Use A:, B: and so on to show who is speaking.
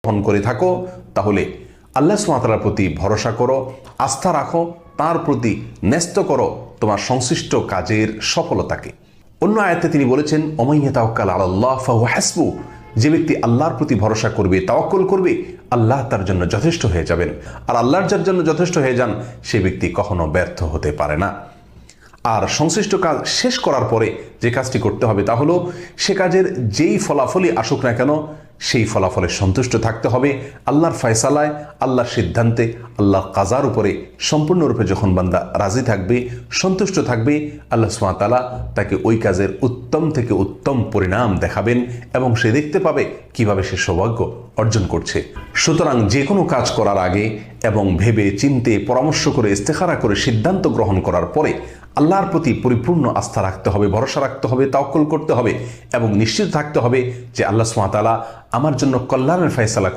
A: গ্রহণ করে থাকো তাহলে আল্লাহ সুবহানাহু ওয়া তাআলার প্রতি ভরসা করো, আস্থা রাখো, তার প্রতি ন্যস্ত করো তোমার সংশ্লিষ্ট কাজের সফলতাকে। অন্য আয়াতে তিনি বলেছেন, ওমান ইয়াতাওয়াক্কাল আলাল্লাহ ফাহুয়া হাসবু, যে ব্যক্তি আল্লাহর প্রতি ভরসা করবে, তাওয়াক্কুল করবে, আল্লাহ তার জন্য যথেষ্ট হয়ে যাবেন। আর আল্লাহর যার জন্য যথেষ্ট হয়ে যান, সে ব্যক্তি কখনো ব্যর্থ হতে পারে না। আর সংশ্লিষ্ট কাজ শেষ করার পরে যে কাজটি করতে হবে তা হলো, সে কাজের যেই ফলাফলই আসুক না কেন সেই ফলাফলে সন্তুষ্ট থাকতে হবে। আল্লাহর ফয়সালায়, আল্লাহর সিদ্ধান্তে, আল্লাহর কাজার উপরে সম্পূর্ণরূপে যখন বান্দা রাজি থাকবে, সন্তুষ্ট থাকবে, আল্লাহ সুবহানাহু ওয়া তাআলা তাকে ওই কাজের উত্তম থেকে উত্তম পরিণাম দেখাবেন এবং সে দেখতে পাবে কিভাবে সে সৌভাগ্য অর্জন করছে। সুতরাং যে কোনো কাজ করার আগে এবং ভেবে চিন্তে পরামর্শ করে ইস্তেখারা করে সিদ্ধান্ত গ্রহণ করার পরে আল্লাহর প্রতি পরিপূর্ণ আস্থা রাখতে হবে, ভরসা রাখতে হবে, তাওয়াক্কুল করতে হবে এবং নিশ্চিত থাকতে হবে যে আল্লাহ সুবহানাহু ওয়া তাআলা আমার জন্য কল্যাণের ফয়সালা